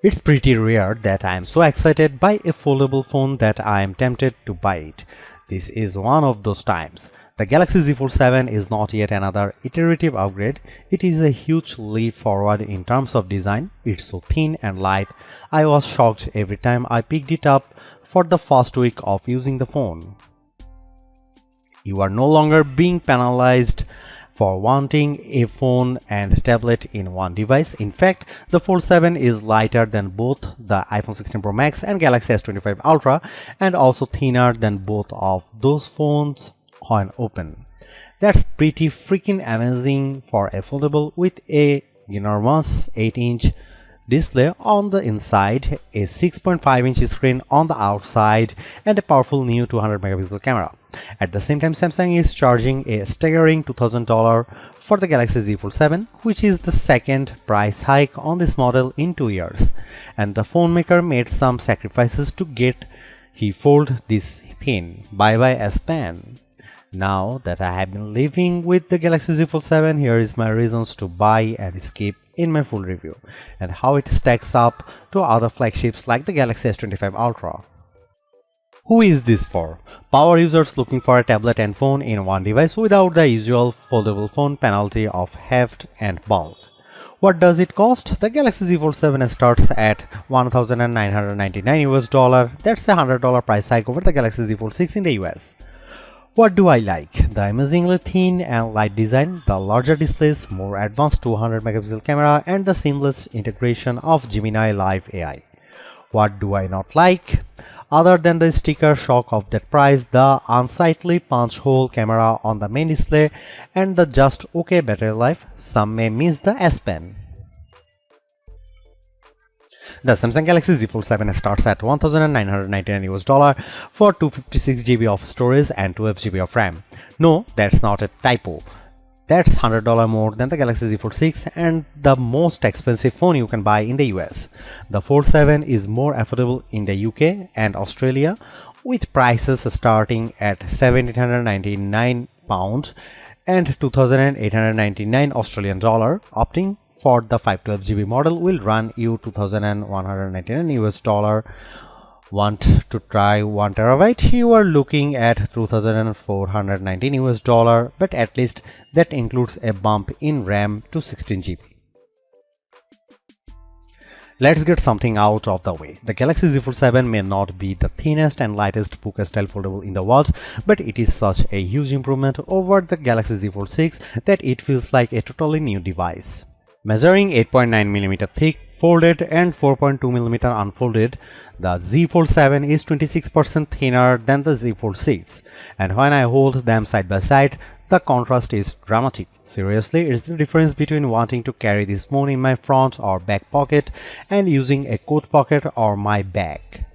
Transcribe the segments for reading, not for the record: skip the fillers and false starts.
It's pretty rare that I am so excited by a foldable phone that I am tempted to buy it. This is one of those times. The Galaxy Z Fold 7 is not yet another iterative upgrade. It is a huge leap forward in terms of design. It's so thin and light. I was shocked every time I picked it up for the first week of using the phone. You are no longer being penalized for wanting a phone and tablet in one device. In fact, the Fold 7 is lighter than both the iPhone 16 Pro Max and Galaxy S25 Ultra, and also thinner than both of those phones when open. That's pretty freaking amazing for a foldable with a enormous 8-inch display on the inside, a 6.5-inch screen on the outside, and a powerful new 200 megapixel camera. At the same time, Samsung is charging a staggering $2,000 for the Galaxy Z Fold 7, which is the second price hike on this model in 2 years. And the phone maker made some sacrifices to get he fold this thin. Bye bye S Pen. Now that I have been living with the Galaxy Z Fold 7, here is my reasons to buy and skip in my full review, and how it stacks up to other flagships like the Galaxy S25 Ultra. Who is this for? Power users looking for a tablet and phone in one device without the usual foldable phone penalty of heft and bulk. What does it cost? The Galaxy Z Fold 7 starts at $1,999 US. That's a $100 price hike over the Galaxy Z Fold 6 in the US. What do I like? The amazingly thin and light design, the larger displays, more advanced 200 megapixel camera, and the seamless integration of Gemini Live AI. What do I not like? Other than the sticker shock of that price, the unsightly punch hole camera on the main display, and the just okay battery life, some may miss the S Pen. The Samsung Galaxy Z Fold 7 starts at $1,999 US for 256 GB of storage and 12 GB of RAM. No, that's not a typo. That's $100 more than the Galaxy Z Fold 6 and the most expensive phone you can buy in the US. The Fold 7 is more affordable in the UK and Australia, with prices starting at £1,799 and $2,899 Australian dollar. Opting for the 512 GB model will run you $2,199 US. Want to try 1 terabyte? You are looking at $2,419 US, but at least that includes a bump in RAM to 16 GB. Let's get something out of the way. The Galaxy Z Fold 7 may not be the thinnest and lightest puka style foldable in the world, but it is such a huge improvement over the Galaxy Z Fold 6 that it feels like a totally new device. Measuring 8.9mm thick, folded and 4.2mm unfolded, the Z Fold 7 is 26% thinner than the Z Fold 6, and when I hold them side by side, the contrast is dramatic. Seriously, it's the difference between wanting to carry this phone in my front or back pocket and using a coat pocket or my bag.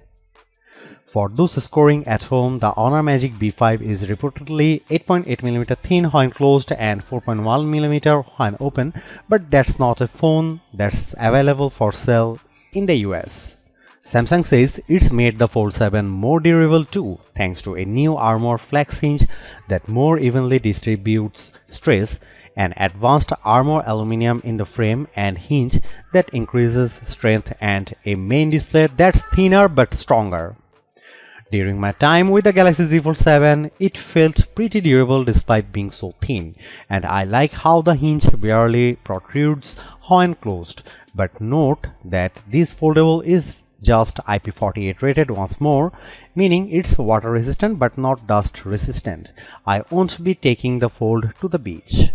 For those scoring at home, the Honor Magic B5 is reportedly 8.8mm thin when closed and 4.1mm when open, but that's not a phone that's available for sale in the US. Samsung says it's made the Fold 7 more durable too, thanks to a new armor flex hinge that more evenly distributes stress, an advanced armor aluminum in the frame and hinge that increases strength, and a main display that's thinner but stronger. During my time with the Galaxy Z Fold 7, it felt pretty durable despite being so thin, and I like how the hinge barely protrudes when closed. But note that this foldable is just IP48 rated once more, meaning it's water resistant but not dust resistant. I won't be taking the Fold to the beach.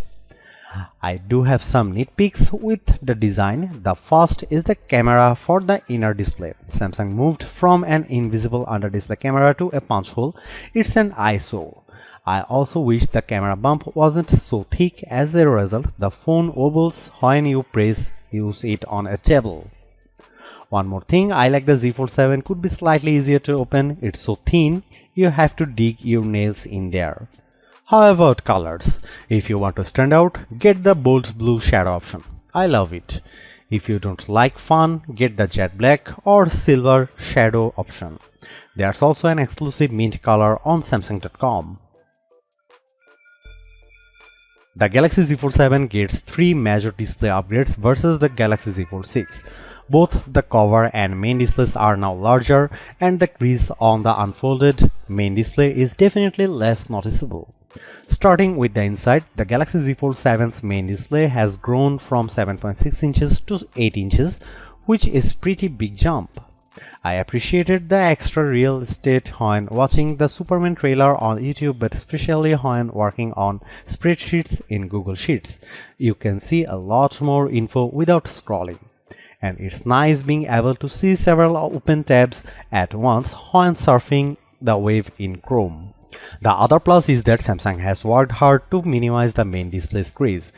I do have some nitpicks with the design. The first is the camera for the inner display. Samsung moved from an invisible under display camera to a punch hole. It's an eyesore. I also wish the camera bump wasn't so thick. As a result, the phone wobbles when you use it on a table. One more thing, I like the Z Fold 7 could be slightly easier to open. It's so thin, you have to dig your nails in there. How about colors? If you want to stand out, get the bold blue shadow option. I love it. If you don't like fun, get the jet black or silver shadow option. There's also an exclusive mint color on Samsung.com. The Galaxy Z Fold 7 gets 3 major display upgrades versus the Galaxy Z Fold 6. Both the cover and main displays are now larger, and the crease on the unfolded main display is definitely less noticeable. Starting with the inside, the Galaxy Z Fold 7's main display has grown from 7.6 inches to 8 inches, which is pretty big jump. I appreciated the extra real estate when watching the Superman trailer on YouTube, but especially when working on spreadsheets in Google Sheets. You can see a lot more info without scrolling. And it's nice being able to see several open tabs at once when surfing the web in Chrome. The other plus is that Samsung has worked hard to minimize the main display's crease.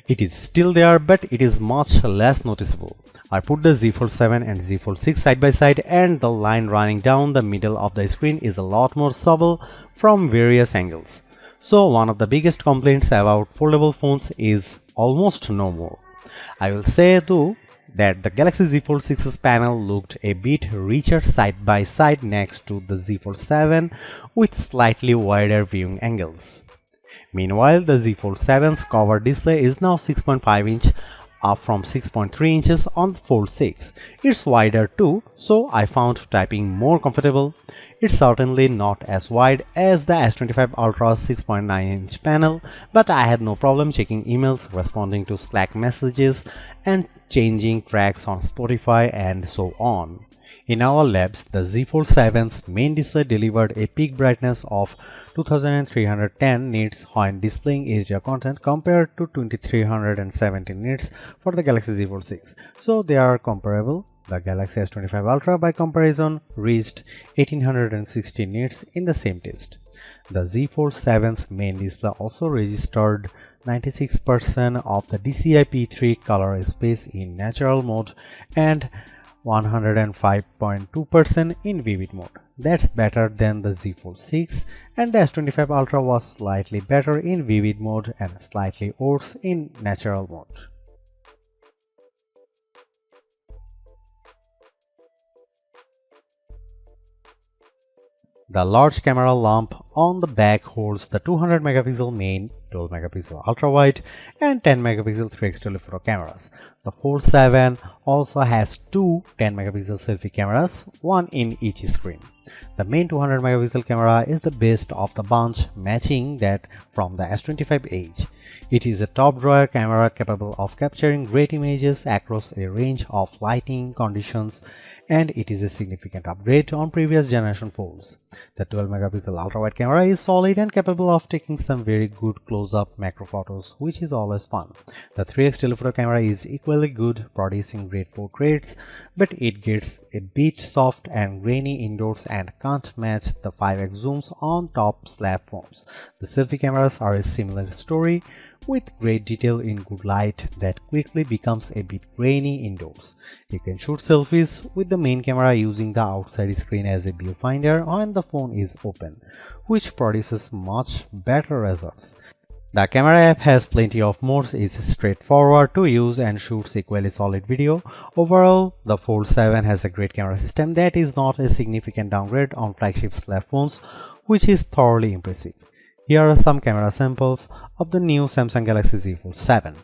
It is still there, but it is much less noticeable. I put the Z Fold 7 and Z Fold 6 side by side, and the line running down the middle of the screen is a lot more subtle from various angles. So one of the biggest complaints about foldable phones is almost no more. I will say though that the Galaxy Z Fold 6's panel looked a bit richer side by side next to the Z Fold 7 with slightly wider viewing angles. Meanwhile, the Z Fold 7's cover display is now 6.5 inch, up from 6.3 inches on the Fold 6. It's wider too, so I found typing more comfortable. It's certainly not as wide as the S25 Ultra's 6.9 inch panel, but I had no problem checking emails, responding to Slack messages, and changing tracks on Spotify and so on. In our labs, the Z Fold 7's main display delivered a peak brightness of 2310 nits when displaying HDR content compared to 2370 nits for the Galaxy Z Fold 6. So they are comparable. The Galaxy S25 Ultra by comparison reached 1860 nits in the same test. The Z Fold 7's main display also registered 96% of the DCI-P3 color space in natural mode and 105.2% in vivid mode. That's better than the Z Fold 6, and the S25 Ultra was slightly better in vivid mode and slightly worse in natural mode. The large camera lamp on the back holds the 200 megapixel main, 12 megapixel ultra wide, and 10 megapixel 3x telephoto cameras. The Fold 7 also has two 10 megapixel selfie cameras, one in each screen. The main 200 megapixel camera is the best of the bunch, matching that from the S25 Edge. It is a top drawer camera capable of capturing great images across a range of lighting conditions, and it is a significant upgrade on previous generation phones. The 12 megapixel ultra wide camera is solid and capable of taking some very good close-up macro photos, which is always fun. The 3x telephoto camera is equally good, producing great portraits, but it gets a bit soft and grainy indoors and can't match the 5x zooms on top slab phones. The selfie cameras are a similar story, with great detail in good light that quickly becomes a bit grainy indoors. You can shoot selfies with the main camera using the outside screen as a viewfinder when the phone is open, which produces much better results. The camera app has plenty of modes, is straightforward to use, and shoots equally solid video. Overall, the Fold 7 has a great camera system that is not a significant downgrade on flagship slab phones, which is thoroughly impressive. Here are some camera samples of the new Samsung Galaxy Z Fold 7.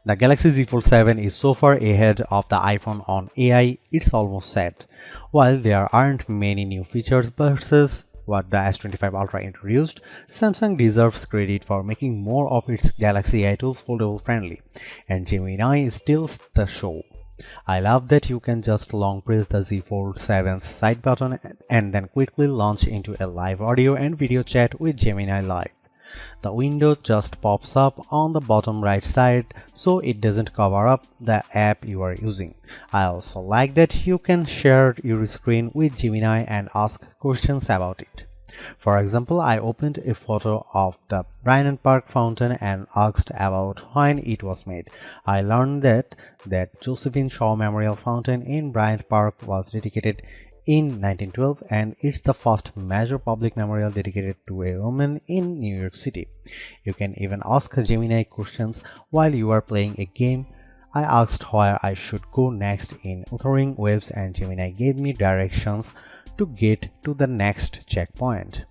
The Galaxy Z Fold 7 is so far ahead of the iPhone on AI, it's almost set. While there aren't many new features versus what the S25 Ultra introduced, Samsung deserves credit for making more of its Galaxy AI tools foldable friendly, and Gemini steals the show. I love that you can just long press the Z Fold 7's side button and then quickly launch into a live audio and video chat with Gemini Live. The window just pops up on the bottom right side so it doesn't cover up the app you are using. I also like that you can share your screen with Gemini and ask questions about it. For example, I opened a photo of the Bryant Park fountain and asked about when it was made. I learned that Josephine Shaw Memorial Fountain in Bryant Park was dedicated in 1912 and it's the first major public memorial dedicated to a woman in New York City. You can even ask Gemini questions while you are playing a game. I asked where I should go next in Wuthering Waves and Gemini gave me directions to get to the next checkpoint.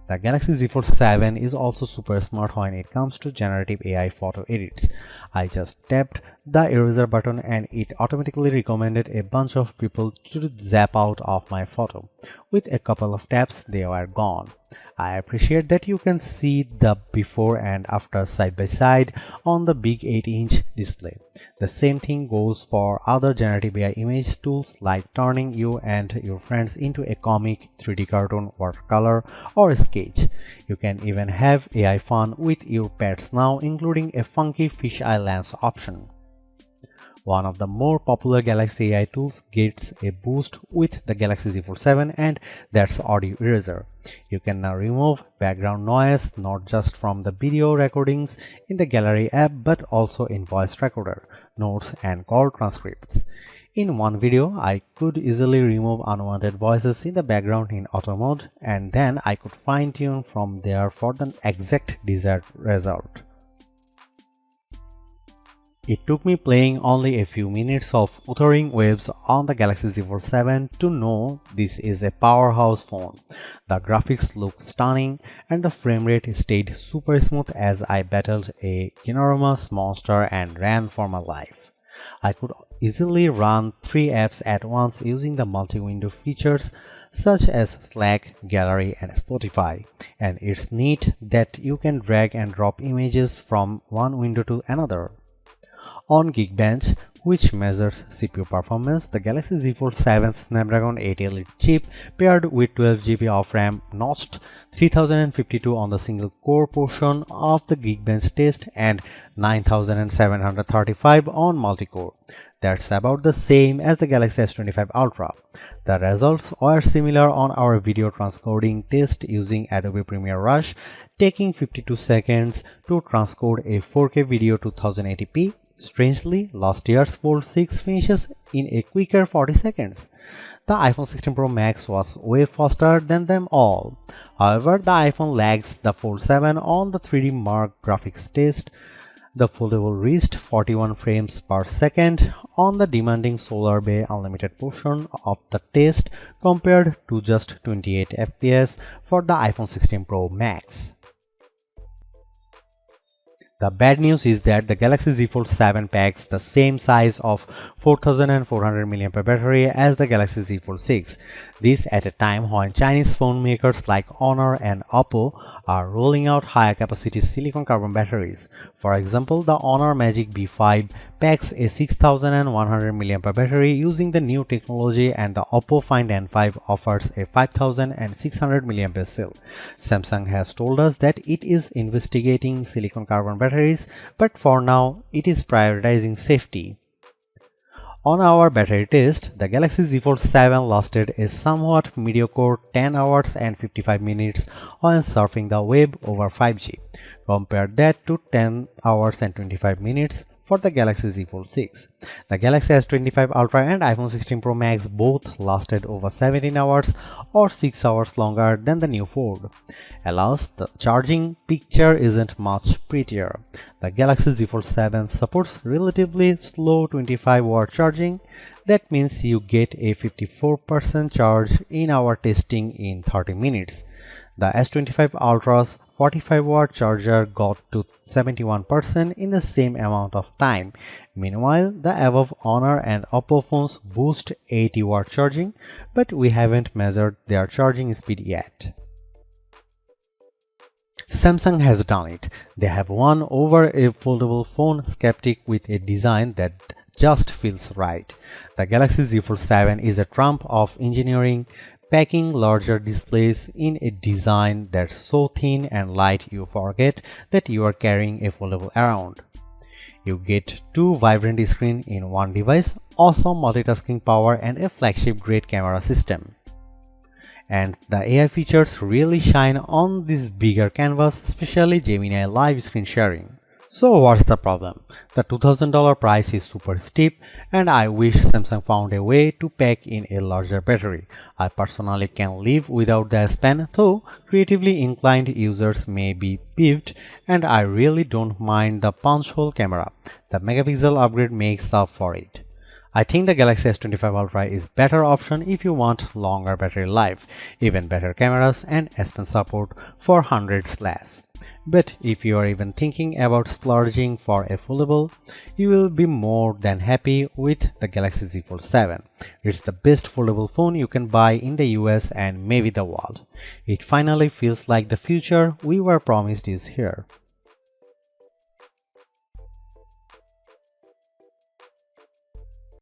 The Galaxy Z Fold 7 is also super smart when it comes to generative AI photo edits. I just tapped the eraser button and it automatically recommended a bunch of people to zap out of my photo. With a couple of taps, they were gone. I appreciate that you can see the before and after side by side on the big 8-inch display. The same thing goes for other generative AI image tools like turning you and your friends into a comic, 3D cartoon, watercolor, or sketch. You can even have AI fun with your pets now, including a funky fisheye lens option. One of the more popular Galaxy AI tools gets a boost with the Galaxy Z Fold 7 and that's Audio Eraser. You can now remove background noise not just from the video recordings in the Gallery app but also in voice recorder, notes and call transcripts. In one video, I could easily remove unwanted voices in the background in auto mode and then I could fine-tune from there for the exact desired result. It took me playing only a few minutes of Wuthering Waves on the Galaxy Z Fold 7 to know this is a powerhouse phone. The graphics look stunning and the frame rate stayed super smooth as I battled a enormous monster and ran for my life. I could easily run 3 apps at once using the multi-window features such as Slack, Gallery, and Spotify. And it's neat that you can drag and drop images from one window to another. On Geekbench, which measures CPU performance, the Galaxy Z Fold 7 Snapdragon 8 Elite chip paired with 12GB of RAM notched 3052 on the single core portion of the Geekbench test and 9735 on multi-core. That's about the same as the Galaxy S25 Ultra. The results were similar on our video transcoding test using Adobe Premiere Rush, taking 52 seconds to transcode a 4K video to 1080p. Strangely, last year's Fold 6 finishes in a quicker 40 seconds. The iPhone 16 Pro Max was way faster than them all. However, the iPhone lags the Fold 7 on the 3D Mark graphics test. The Foldable reached 41 frames per second on the demanding Solar Bay Unlimited portion of the test compared to just 28 FPS for the iPhone 16 Pro Max. The bad news is that the Galaxy Z Fold 7 packs the same size of 4400 mAh battery as the Galaxy Z Fold 6. This at a time when Chinese phone makers like Honor and Oppo are rolling out higher capacity silicon carbon batteries. For example, the Honor Magic B5 packs a 6100 mAh battery using the new technology and the Oppo Find N5 offers a 5600 mAh cell. Samsung has told us that it is investigating silicon carbon batteries, but for now it is prioritizing safety. On our battery test, the Galaxy Z Fold 7 lasted a somewhat mediocre 10 hours and 55 minutes when surfing the web over 5G. Compare that to 10 hours and 25 minutes for the Galaxy Z Fold 6. The Galaxy S25 Ultra and iPhone 16 Pro Max both lasted over 17 hours or 6 hours longer than the new Fold. Alas, the charging picture isn't much prettier. The Galaxy Z Fold 7 supports relatively slow 25-watt charging. That means you get a 54% charge in our testing in 30 minutes. The S25 Ultra's 45-watt charger got to 71% in the same amount of time. Meanwhile, the above Honor and Oppo phones boost 80-watt charging, but we haven't measured their charging speed yet. Samsung has done it. They have won over a foldable phone skeptic with a design that just feels right. The Galaxy Z Fold 7 is a trump of engineering, packing larger displays in a design that's so thin and light you forget that you are carrying a foldable around. You get two vibrant screens in one device, awesome multitasking power, and a flagship-grade camera system. And the AI features really shine on this bigger canvas, especially Gemini live screen sharing. So what's the problem? The $2000 price is super steep, and I wish Samsung found a way to pack in a larger battery. I personally can live without the S Pen, though creatively inclined users may be peeved, and I really don't mind the punch hole camera. The megapixel upgrade makes up for it. I think the Galaxy S25 Ultra is better option if you want longer battery life, even better cameras, and S Pen support for hundreds less. But if you are even thinking about splurging for a foldable, you will be more than happy with the Galaxy Z Fold 7. It's the best foldable phone you can buy in the US and maybe the world. It finally feels like the future we were promised is here.